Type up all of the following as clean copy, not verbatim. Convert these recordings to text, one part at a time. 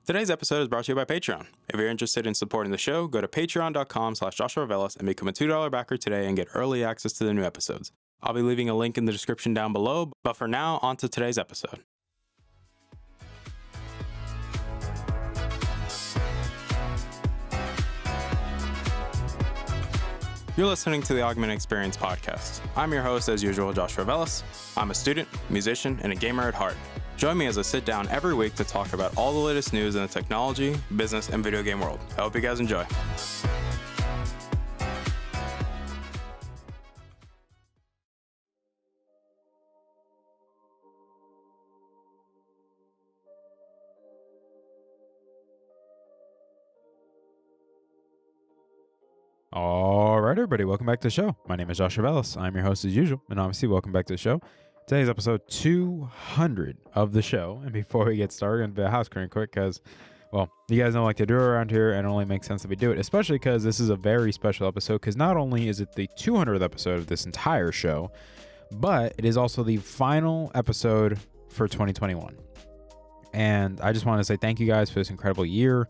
Today's episode is brought to you by Patreon. If you're interested in supporting the show, go to patreon.com/JoshuaVelas and become a $2 backer today and get early access to the new episodes. I'll be leaving a link in the description down below, but for now, on to today's episode. You're listening to the Augment Experience podcast. I'm your host, as usual, Joshua Velas. I'm a student, musician, and a gamer at heart. Join me as I sit down every week to talk about all the latest news in the technology, business, and video game world. I hope you guys enjoy. All right, everybody, welcome back to the show. My name is Joshua Velas. I'm your host as usual, and obviously, welcome back to the show. Today's episode 200 of the show, and before we get started, I'm going to be a house cleaning quick because, well, you guys don't like to do it around here, and it only makes sense that we do it, especially because this is a very special episode, because not only is it the 200th episode of this entire show, but it is also the final episode for 2021. And I just want to say thank you guys for this incredible year.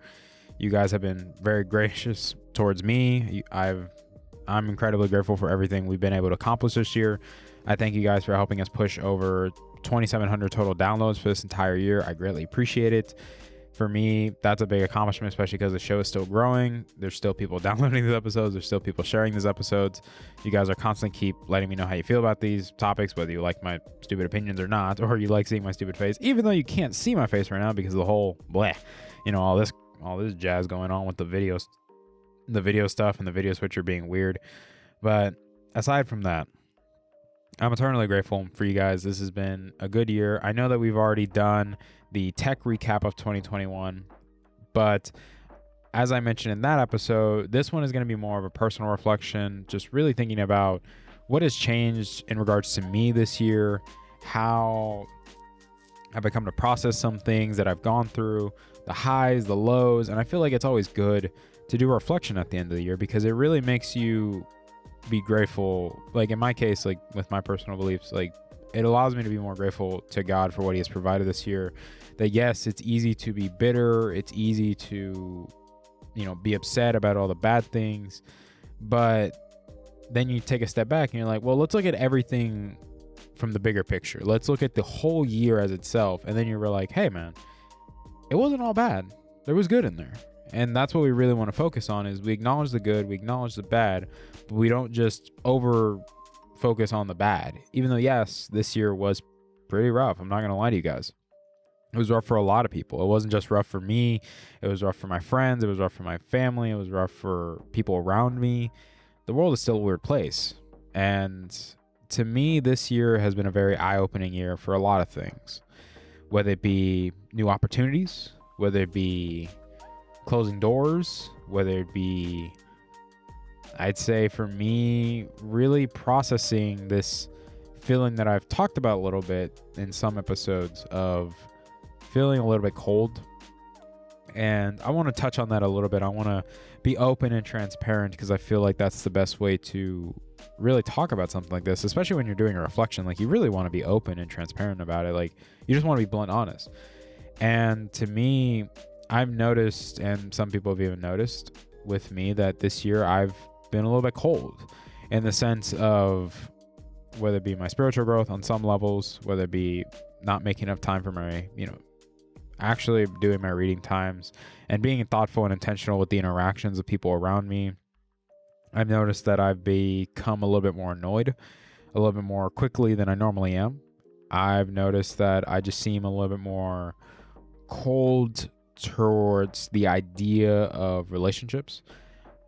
You guys have been very gracious towards me. I'm incredibly grateful for everything we've been able to accomplish this year. I thank you guys for helping us push over 2,700 total downloads for this entire year. I greatly appreciate it. For me, that's a big accomplishment, especially because the show is still growing. There's still people downloading these episodes. There's still people sharing these episodes. You guys are constantly keep letting me know how you feel about these topics, whether you like my stupid opinions or not, or you like seeing my stupid face, even though you can't see my face right now because of the whole bleh, all this jazz going on with the video stuff and the video switcher being weird. But aside from that, I'm eternally grateful for you guys. This has been a good year. I know that we've already done the tech recap of 2021, but as I mentioned in that episode, this one is going to be more of a personal reflection, just really thinking about what has changed in regards to me this year, how have I come to process some things that I've gone through, the highs, the lows, and I feel like it's always good to do a reflection at the end of the year because it really makes you be grateful. Like in my case, like with my personal beliefs, like it allows me to be more grateful to God for what he has provided this year. That yes, it's easy to be bitter. It's easy to, be upset about all the bad things. But then you take a step back and you're like, well, let's look at everything from the bigger picture. Let's look at the whole year as itself. And then you're like, hey man, it wasn't all bad. There was good in there. And that's what we really want to focus on is we acknowledge the good, we acknowledge the bad, but we don't just over focus on the bad. Even though, yes, this year was pretty rough. I'm not going to lie to you guys. It was rough for a lot of people. It wasn't just rough for me. It was rough for my friends. It was rough for my family. It was rough for people around me. The world is still a weird place. And to me, this year has been a very eye-opening year for a lot of things, whether it be new opportunities, whether it be closing doors, whether it be, I'd say for me, really processing this feeling that I've talked about a little bit in some episodes of feeling a little bit cold. And I want to touch on that a little bit. I want to be open and transparent because I feel like that's the best way to really talk about something like this, especially when you're doing a reflection. Like you really want to be open and transparent about it. Like you just want to be blunt, honest. And to me, I've noticed, and some people have even noticed with me, that this year I've been a little bit cold in the sense of whether it be my spiritual growth on some levels, whether it be not making enough time for my, actually doing my reading times and being thoughtful and intentional with the interactions of people around me. I've noticed that I've become a little bit more annoyed a little bit more quickly than I normally am. I've noticed that I just seem a little bit more cold towards the idea of relationships.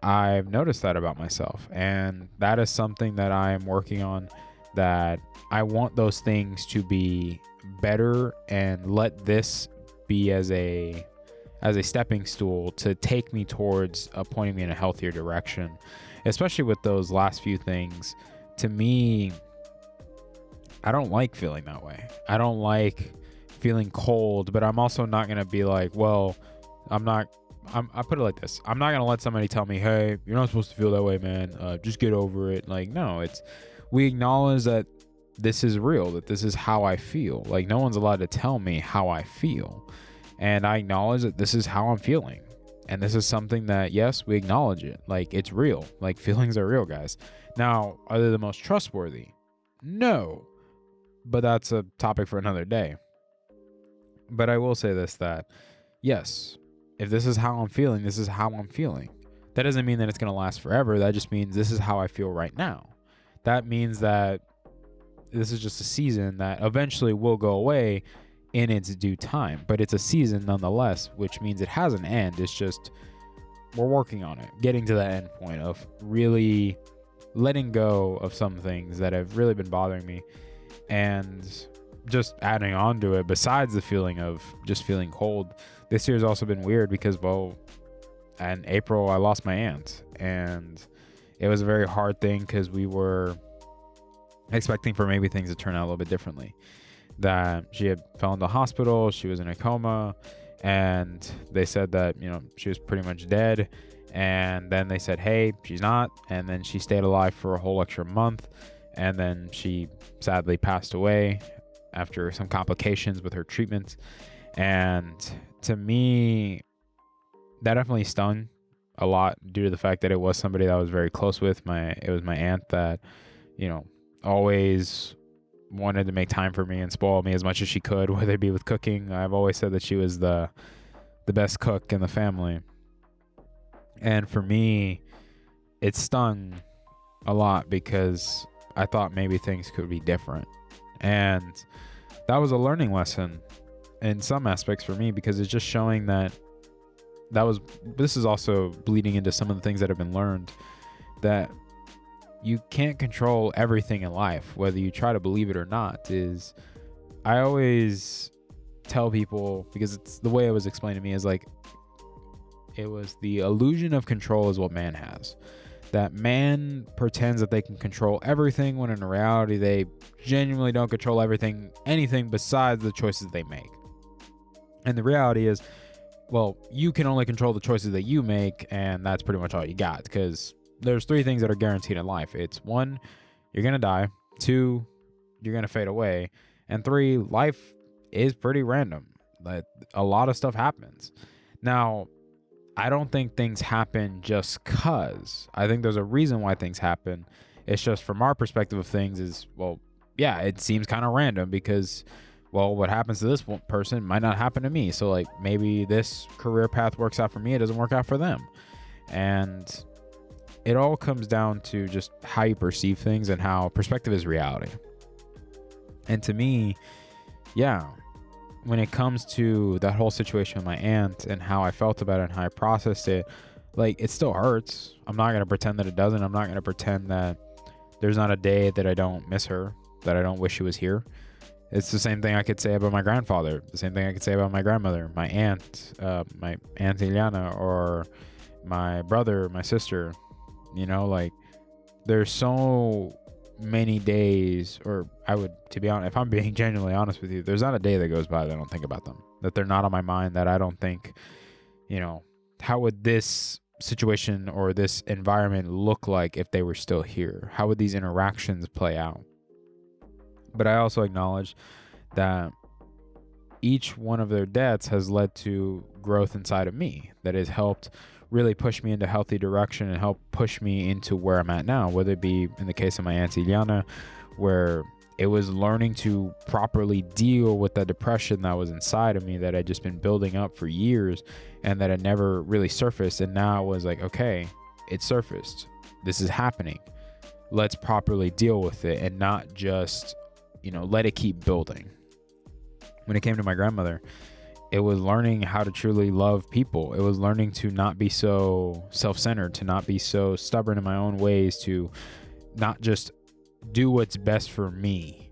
I've noticed that about myself, and that is something that I am working on, that I want those things to be better and let this be as a stepping stool to take me towards pointing me in a healthier direction, especially with those last few things. To me, I don't like feeling that way. I don't like feeling cold, but I'm also not going to be like, well, I put it like this. I'm not going to let somebody tell me, hey, you're not supposed to feel that way, man. Just get over it. Like, no, we acknowledge that this is real, that this is how I feel. Like, no one's allowed to tell me how I feel. And I acknowledge that this is how I'm feeling. And this is something that, yes, we acknowledge it. Like, it's real. Like, feelings are real, guys. Now, are they the most trustworthy? No. But that's a topic for another day. But I will say this, that, yes, if this is how I'm feeling, this is how I'm feeling. That doesn't mean that it's going to last forever. That just means this is how I feel right now. That means that this is just a season that eventually will go away in its due time, but it's a season nonetheless, which means it has an end. It's just we're working on it, getting to that end point of really letting go of some things that have really been bothering me, and just adding on to it. Besides the feeling of just feeling cold, this year has also been weird because, well, in April I lost my aunt, and it was a very hard thing because we were expecting for maybe things to turn out a little bit differently. That she had fell into the hospital, she was in a coma, and they said that, she was pretty much dead. And then they said, hey, she's not. And then she stayed alive for a whole extra month. And then she sadly passed away after some complications with her treatments. And to me, that definitely stung a lot due to the fact that it was somebody that I was very close with. It was my aunt that, always wanted to make time for me and spoil me as much as she could, whether it be with cooking. I've always said that she was the best cook in the family. And for me, it stung a lot because I thought maybe things could be different. And that was a learning lesson in some aspects for me, because it's just showing that this is also bleeding into some of the things that have been learned, that you can't control everything in life, whether you try to believe it or not. I always tell people, because it's the way it was explained to me, is like, it was the illusion of control is what man has. That man pretends that they can control everything, when in reality they genuinely don't control anything besides the choices they make. And the reality is, well, you can only control the choices that you make, and that's pretty much all you got, because there's 3 things that are guaranteed in life. It's 1, you're going to die. 2, you're going to fade away. And 3, life is pretty random. Like, a lot of stuff happens. Now, I don't think things happen just cause. I think there's a reason why things happen. It's just from our perspective of things is, well, yeah, it seems kind of random because, well, what happens to this person might not happen to me. So, like, maybe this career path works out for me, it doesn't work out for them. And it all comes down to just how you perceive things and how perspective is reality. And to me, yeah, when it comes to that whole situation with my aunt and how I felt about it and how I processed it, like, it still hurts. I'm not going to pretend that it doesn't. I'm not going to pretend that there's not a day that I don't miss her, that I don't wish she was here. It's the same thing I could say about my grandfather, the same thing I could say about my grandmother, my aunt Ileana, or my brother, my sister. Like, there's so many days, or to be honest, if I'm being genuinely honest with you, there's not a day that goes by that I don't think about them, that they're not on my mind, that I don't think, how would this situation or this environment look like if they were still here? How would these interactions play out? But I also acknowledge that each one of their deaths has led to growth inside of me that has helped really push me into healthy direction and help push me into where I'm at now, whether it be in the case of my Aunt Ileana, where it was learning to properly deal with the depression that was inside of me that had just been building up for years and that had never really surfaced. And now it was like, okay, it surfaced. This is happening. Let's properly deal with it and not just, let it keep building. When it came to my grandmother, it was learning how to truly love people. It was learning to not be so self-centered, to not be so stubborn in my own ways, to not just do what's best for me.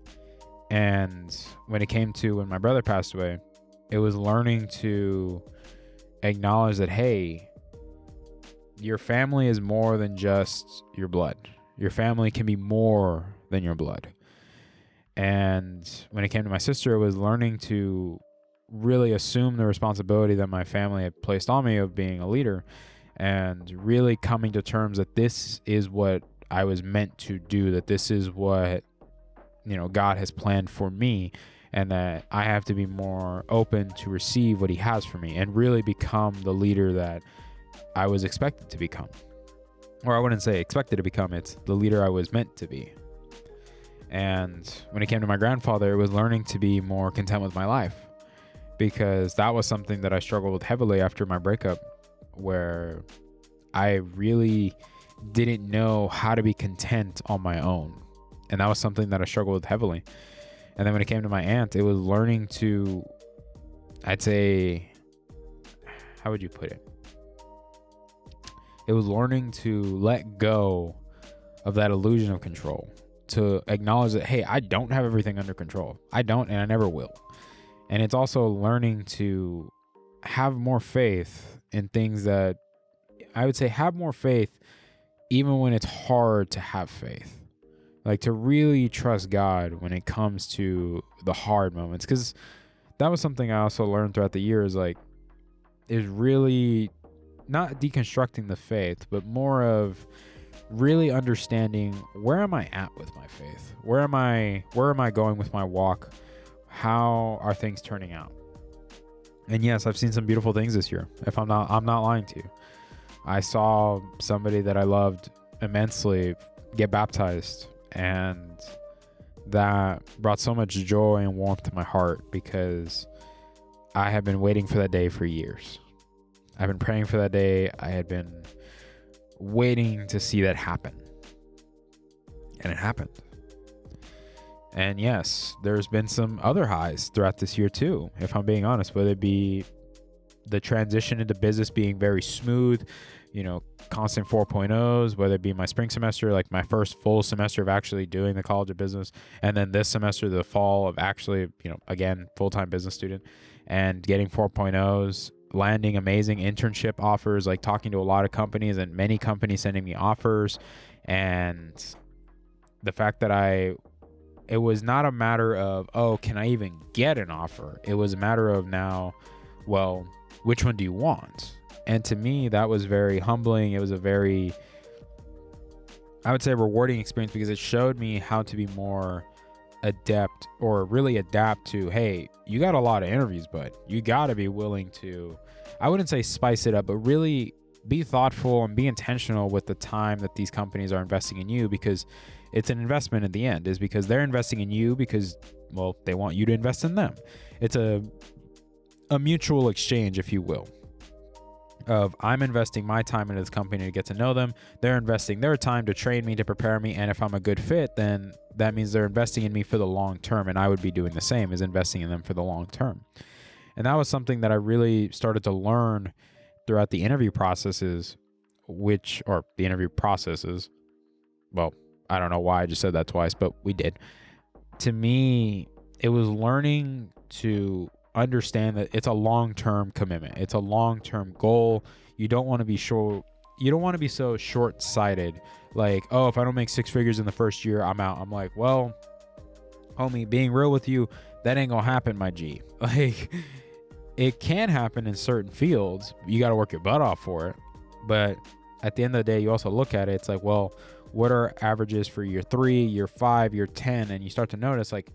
And when it came to when my brother passed away, it was learning to acknowledge that, hey, your family is more than just your blood. Your family can be more than your blood. And when it came to my sister, it was learning to really assume the responsibility that my family had placed on me of being a leader, and really coming to terms that this is what I was meant to do, that this is what, God has planned for me, and that I have to be more open to receive what he has for me and really become the leader that I was expected to become. Or I wouldn't say expected to become, it's the leader I was meant to be. And when it came to my grandfather, it was learning to be more content with my life, because that was something that I struggled with heavily after my breakup, where I really didn't know how to be content on my own. And that was something that I struggled with heavily. And then when it came to my aunt, it was learning to, I'd say, how would you put it? It was learning to let go of that illusion of control, to acknowledge that, hey, I don't have everything under control. I don't, and I never will. And it's also learning to have more faith in things that, I would say, have more faith even when it's hard to have faith. Like, to really trust God when it comes to the hard moments. Because that was something I also learned throughout the years, like, is really not deconstructing the faith, but more of really understanding, where am I at with my faith? Where am I going with my walk? How are things turning out? And yes, I've seen some beautiful things this year. I'm not lying to you. I saw somebody that I loved immensely get baptized, and that brought so much joy and warmth to my heart, because I have been waiting for that day for years. I've been praying for that day. I had been waiting to see that happen. And it happened. And yes, there's been some other highs throughout this year too, if I'm being honest, whether it be the transition into business being very smooth, constant 4.0s, whether it be my spring semester, like my first full semester of actually doing the College of Business, and then this semester, the fall of actually, again, full-time business student, and getting 4.0s, landing amazing internship offers, like talking to a lot of companies and many companies sending me offers. And the fact that it was not a matter of, oh, can I even get an offer? It was a matter of now, well, which one do you want? And to me, that was very humbling. It was a very, I would say, rewarding experience, because it showed me how to be more adept, or really adapt to, hey, you got a lot of interviews, but you got to be willing to, I wouldn't say spice it up, but really be thoughtful and be intentional with the time that these companies are investing in you, because it's an investment at the end, is because they're investing in you because, well, they want you to invest in them. It's a mutual exchange, if you will, of I'm investing my time into this company to get to know them. They're investing their time to train me, to prepare me. And if I'm a good fit, then that means they're investing in me for the long term. And I would be doing the same, as investing in them for the long term. And that was something that I really started to learn throughout the interview processes, well, I don't know why I just said that twice, but we did. To me, it was learning to understand that it's a long-term commitment. It's a long-term goal. You don't want to be so short-sighted. Like, oh, if I don't make six figures in the first year, I'm out. I'm like, well, homie, being real with you, that ain't gonna happen, my G. Like, it can happen in certain fields. You got to work your butt off for it. But at the end of the day, you also look at it. It's like, well, what are averages for year 3, year 5, year 10? And you start to notice, like,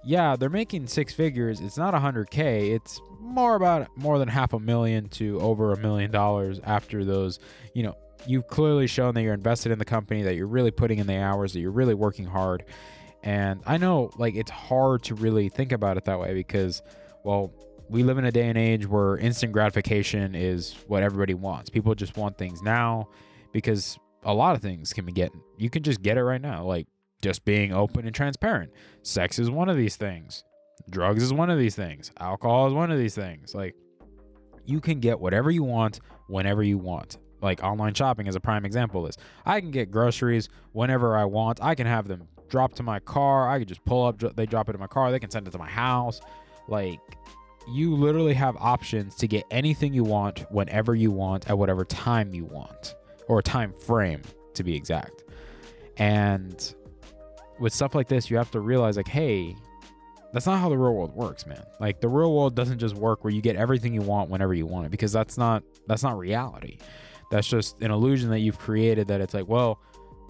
yeah, they're making six figures. It's not $100K. It's more than $500,000 to over $1 million after those. You've clearly shown that you're invested in the company, that you're really putting in the hours, that you're really working hard. And I know, like, it's hard to really think about it that way, because, well, we live in a day and age where instant gratification is what everybody wants. People just want things now, because a lot of things you can just get it right now. Like, just being open and transparent. Sex is one of these things. Drugs is one of these things. Alcohol is one of these things. Like, you can get whatever you want whenever you want. Like, online shopping is a prime example of this. I can get groceries whenever I want. I can have them dropped to my car. I can just pull up, they drop it in my car. They can send it to my house. Like, you literally have options to get anything you want whenever you want at whatever time you want, or time frame to be exact. And with stuff like this, you have to realize, like, hey, that's not how the real world works, man. Like, the real world doesn't just work where you get everything you want whenever you want it, because that's not reality. That's just an illusion that you've created, that it's like, well,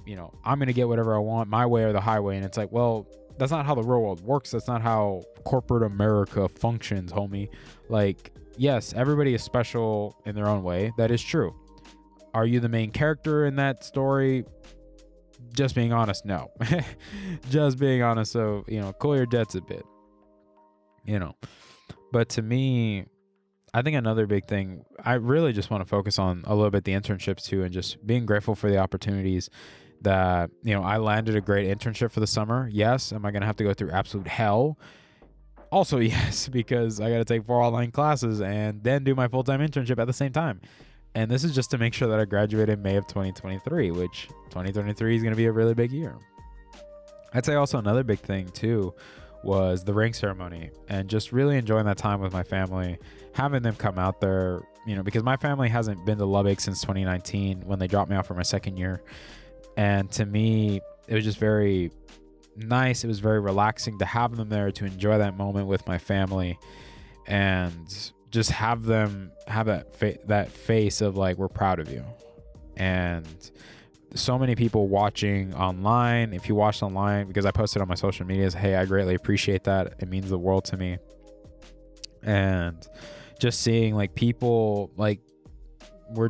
I'm going to get whatever I want, my way or the highway. And it's like, well, that's not how the real world works. That's not how corporate America functions, homie. Like, yes, everybody is special in their own way. That is true. Are you the main character in that story? Just being honest, no. Just being honest. So, cool your jets a bit. But to me, I think another big thing, I really just want to focus on a little bit the internships too, and just being grateful for the opportunities that, I landed a great internship for the summer. Yes. Am I going to have to go through absolute hell? Also, yes, because I got to take 4 online classes and then do my full-time internship at the same time. And this is just to make sure that I graduate in May of 2023, which 2023 is going to be a really big year. I'd say also another big thing too was the ring ceremony, and just really enjoying that time with my family, having them come out there, because my family hasn't been to Lubbock since 2019 when they dropped me off for my second year. And to me, it was just very nice. It was very relaxing to have them there, to enjoy that moment with my family, and just have them have that face of like, we're proud of you. And so many people watching online. If you watched online, because I posted on my social medias, hey, I greatly appreciate that. It means the world to me. And just seeing like people, like we're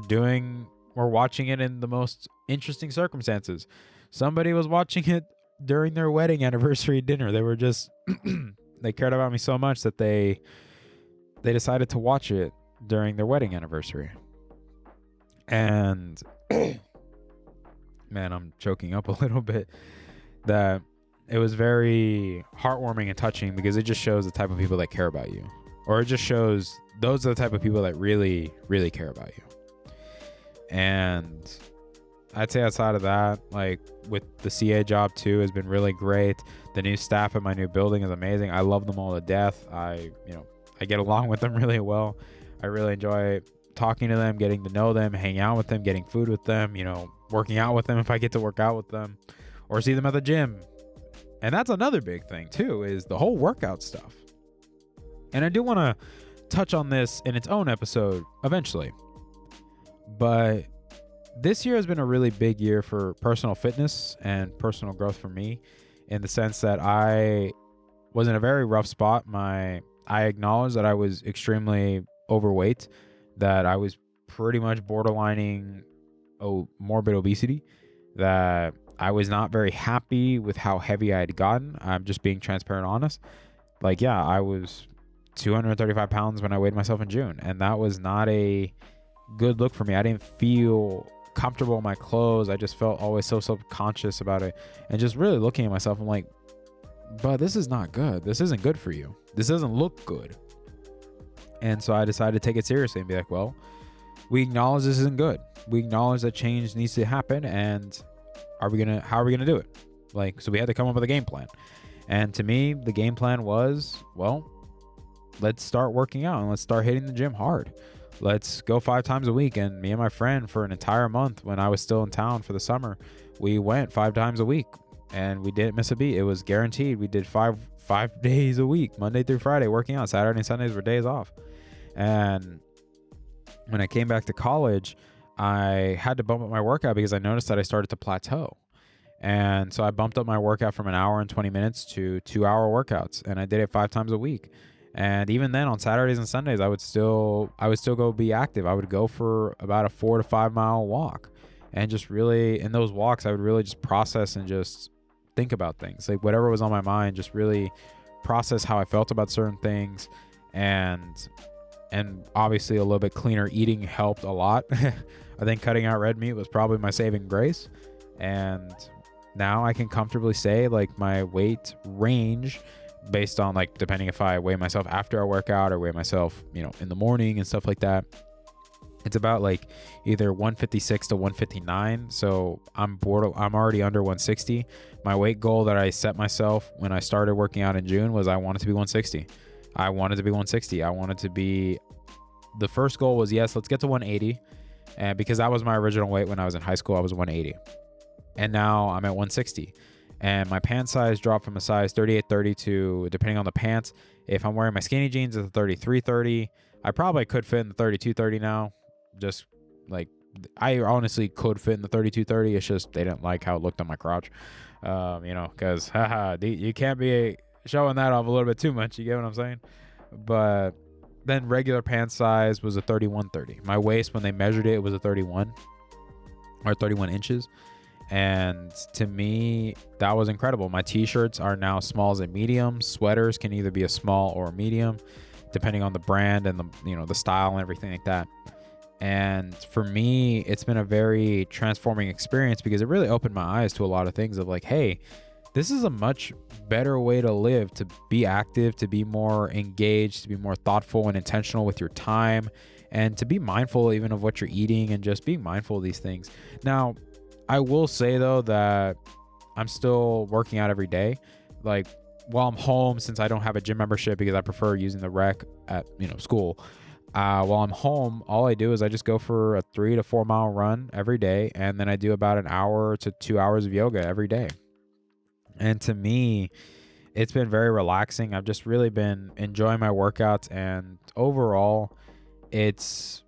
watching it in the most interesting circumstances. Somebody was watching it during their wedding anniversary dinner. They were just they cared about me so much that they decided to watch it during their wedding anniversary. And man, I'm choking up a little bit. That it was very heartwarming and touching, because it just shows the type of people that care about you, or it just shows those are the type of people that really, really care about you. And I'd say outside of that, like with the CA job too, has been really great. The new staff at my new building is amazing. I love them all to death. I get along with them really well. I really enjoy talking to them, getting to know them, hanging out with them, getting food with them, working out with them if I get to work out with them, or see them at the gym. And that's another big thing too, is the whole workout stuff. And I do want to touch on this in its own episode eventually. But this year has been a really big year for personal fitness and personal growth for me, in the sense that I was in a very rough spot. I acknowledge that I was extremely overweight, that I was pretty much borderlining morbid obesity, that I was not very happy with how heavy I had gotten. I'm just being transparent, honest. Like, yeah, I was 235 pounds when I weighed myself in June, and that was not a good look for me. I didn't feel comfortable in my clothes. I just felt always so subconscious about it, and just really looking at myself, I'm like, but this is not good. This isn't good for you. This doesn't look good. And so I decided to take it seriously and be like, well, we acknowledge this isn't good. We acknowledge that change needs to happen, and how are we gonna do it? Like, so we had to come up with a game plan. And to me, the game plan was, well, let's start working out and let's start hitting the gym hard. Let's go 5 times a week. And me and my friend, for an entire month when I was still in town for the summer, we went 5 times a week and we didn't miss a beat. It was guaranteed. We did five days a week, Monday through Friday, working out. Saturday and Sundays were days off. And when I came back to college, I had to bump up my workout because I noticed that I started to plateau. And so I bumped up my workout from 1 hour and 20 minutes to 2-hour workouts, and I did it 5 times a week. And even then, on Saturdays and Sundays, I would still go be active. I would go for about a 4 to 5 mile walk, and just really, in those walks, I would really just process and just think about things, like whatever was on my mind, just really process how I felt about certain things. And obviously a little bit cleaner eating helped a lot. I think cutting out red meat was probably my saving grace. And now I can comfortably say, like, my weight range, based on, like, depending if I weigh myself after I work out or weigh myself, in the morning and stuff like that, it's about like either 156 to 159. So I'm already under 160. My weight goal that I set myself when I started working out in June was I wanted to be 160. I wanted to be, the first goal was, yes, let's get to 180. And because that was my original weight when I was in high school, I was 180. And now I'm at 160. And my pant size dropped from a size 38-30 to, depending on the pants, if I'm wearing my skinny jeans, it's a 33-30. I probably could fit in the 32-30 now, just like I honestly could fit in the 32-30. It's just they didn't like how it looked on my crotch. Because you can't be showing that off a little bit too much. You get what I'm saying? But then regular pant size was a 31-30. My waist, when they measured it, was a 31 or 31 inches. And to me, that was incredible. My t-shirts are now smalls and mediums. Sweaters can either be a small or a medium, depending on the brand and the style and everything like that. And for me, it's been a very transforming experience because it really opened my eyes to a lot of things of like, hey, this is a much better way to live, to be active, to be more engaged, to be more thoughtful and intentional with your time, and to be mindful even of what you're eating and just being mindful of these things. Now, I will say though that I'm still working out every day. Like while I'm home, since I don't have a gym membership because I prefer using the rec at school. While I'm home, all I do is I just go for a 3 to 4 mile run every day, and then I do about an hour to 2 hours of yoga every day. And to me, it's been very relaxing. I've just really been enjoying my workouts, and overall, it's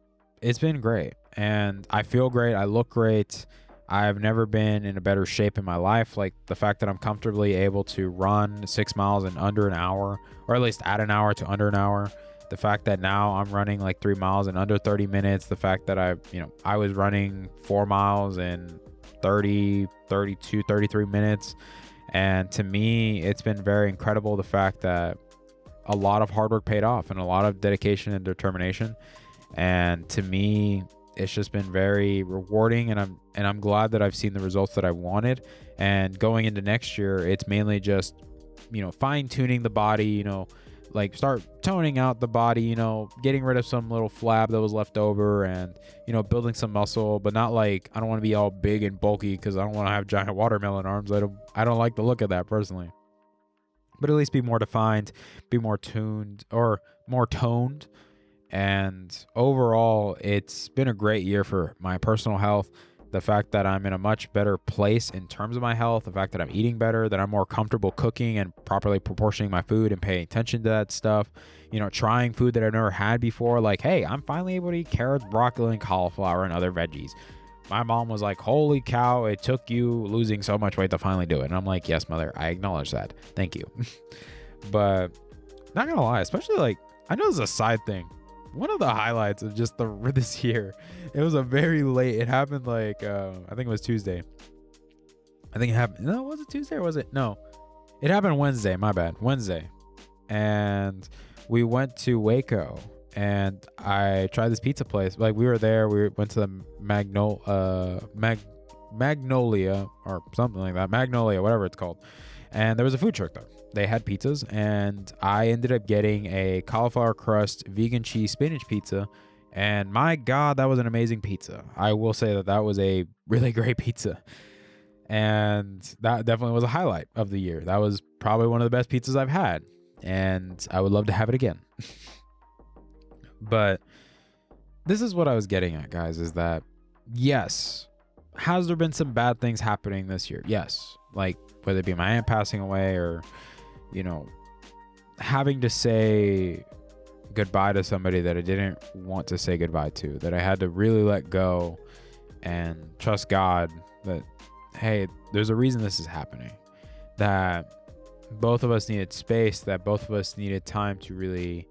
been great. And I feel great. I look great. I've never been in a better shape in my life. Like the fact that I'm comfortably able to run 6 miles in under an hour, or at least add an hour to under an hour. The fact that now I'm running like 3 miles in under 30 minutes. The fact that I was running 4 miles in 30, 32, 33 minutes. And to me, it's been very incredible. The fact that a lot of hard work paid off and a lot of dedication and determination. And to me, it's just been very rewarding, and I'm glad that I've seen the results that I wanted. And going into next year, it's mainly just, fine tuning the body, like start toning out the body, getting rid of some little flab that was left over, and, building some muscle, but not like, I don't want to be all big and bulky because I don't want to have giant watermelon arms. I don't like the look of that personally, but at least be more defined, be more tuned or more toned. And overall, it's been a great year for my personal health. The fact that I'm in a much better place in terms of my health, the fact that I'm eating better, that I'm more comfortable cooking and properly proportioning my food and paying attention to that stuff, trying food that I've never had before. Like, hey, I'm finally able to eat carrots, broccoli, and cauliflower and other veggies. My mom was like, holy cow, it took you losing so much weight to finally do it. And I'm like, yes, mother, I acknowledge that. Thank you. But not gonna lie, especially like, I know this is a side thing. One of the highlights of just this year, it was a very late, it happened like, I think it was Tuesday. I think it happened, no, was it Tuesday or was it? No, it happened Wednesday, my bad, Wednesday. And we went to Waco and I tried this pizza place. Like we were there, we went to the Magnolia or something like that, Magnolia, whatever it's called. And there was a food truck there. They had pizzas, and I ended up getting a cauliflower crust vegan cheese spinach pizza. And my God, that was an amazing pizza. I will say that was a really great pizza. And that definitely was a highlight of the year. That was probably one of the best pizzas I've had. And I would love to have it again. But this is what I was getting at, guys, is that, yes, has there been some bad things happening this year? Yes. Like, whether it be my aunt passing away or, having to say goodbye to somebody that I didn't want to say goodbye to, that I had to really let go and trust God that, hey, there's a reason this is happening, that both of us needed space, that both of us needed time to really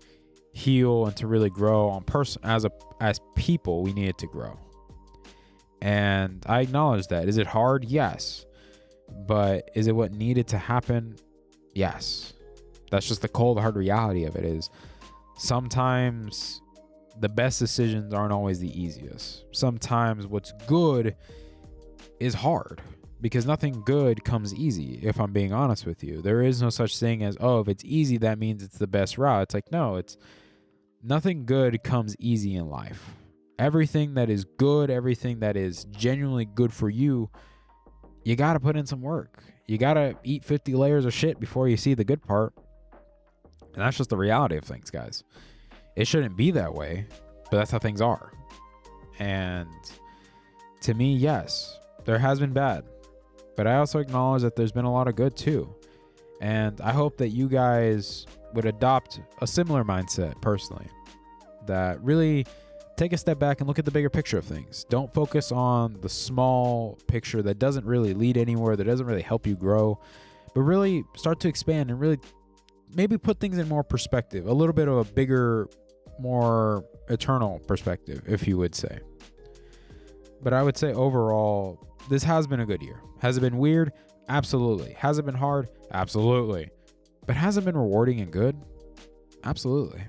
heal and to really grow on as people. We needed to grow. And I acknowledge that. Is it hard? Yes. But is it what needed to happen? Yes. That's just the cold, hard reality of it. Is sometimes the best decisions aren't always the easiest. Sometimes what's good is hard, because nothing good comes easy, if I'm being honest with you. There is no such thing as, oh, if it's easy, that means it's the best route. It's like, no, nothing good comes easy in life. Everything that is good, everything that is genuinely good for you, you got to put in some work. You got to eat 50 layers of shit before you see the good part. And that's just the reality of things, guys. It shouldn't be that way, but that's how things are. And to me, yes, there has been bad, but I also acknowledge that there's been a lot of good too. And I hope that you guys would adopt a similar mindset personally, that really take a step back and look at the bigger picture of things. Don't focus on the small picture that doesn't really lead anywhere, that doesn't really help you grow, but really start to expand and really maybe put things in more perspective, a little bit of a bigger, more eternal perspective, if you would say. But I would say overall, this has been a good year. Has it been weird? Absolutely. Has it been hard? Absolutely. But has it been rewarding and good? Absolutely.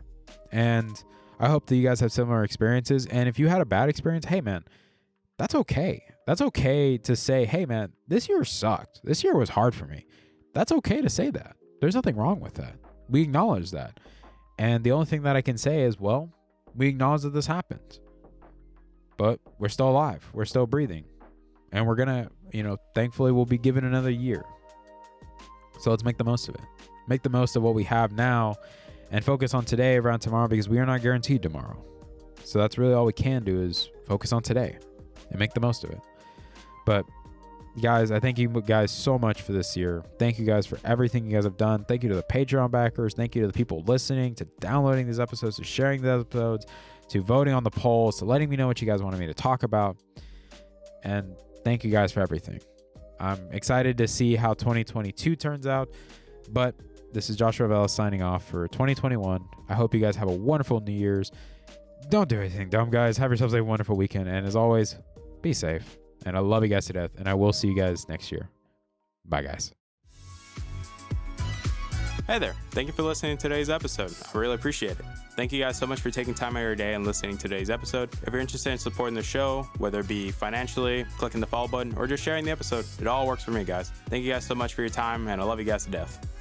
And I hope that you guys have similar experiences. And if you had a bad experience, hey man, that's okay. That's okay to say, hey man, this year sucked. This year was hard for me. That's okay to say that. There's nothing wrong with that. We acknowledge that. And the only thing that I can say is, well, we acknowledge that this happened. But we're still alive. We're still breathing. And we're going to, thankfully we'll be given another year. So let's make the most of it. Make the most of what we have now and focus on today around tomorrow, because we are not guaranteed tomorrow. So that's really all we can do is focus on today and make the most of it. But guys, I thank you guys so much for this year. Thank you guys for everything you guys have done. Thank you to the Patreon backers. Thank you to the people listening, to downloading these episodes, to sharing the episodes, to voting on the polls, to letting me know what you guys wanted me to talk about. And thank you guys for everything. I'm excited to see how 2022 turns out. But this is Joshua Vela signing off for 2021. I hope you guys have a wonderful New Year's. Don't do anything dumb, guys. Have yourselves a wonderful weekend. And as always, be safe. And I love you guys to death. And I will see you guys next year. Bye, guys. Hey there. Thank you for listening to today's episode. I really appreciate it. Thank you guys so much for taking time out of your day and listening to today's episode. If you're interested in supporting the show, whether it be financially, clicking the follow button, or just sharing the episode, it all works for me, guys. Thank you guys so much for your time, and I love you guys to death.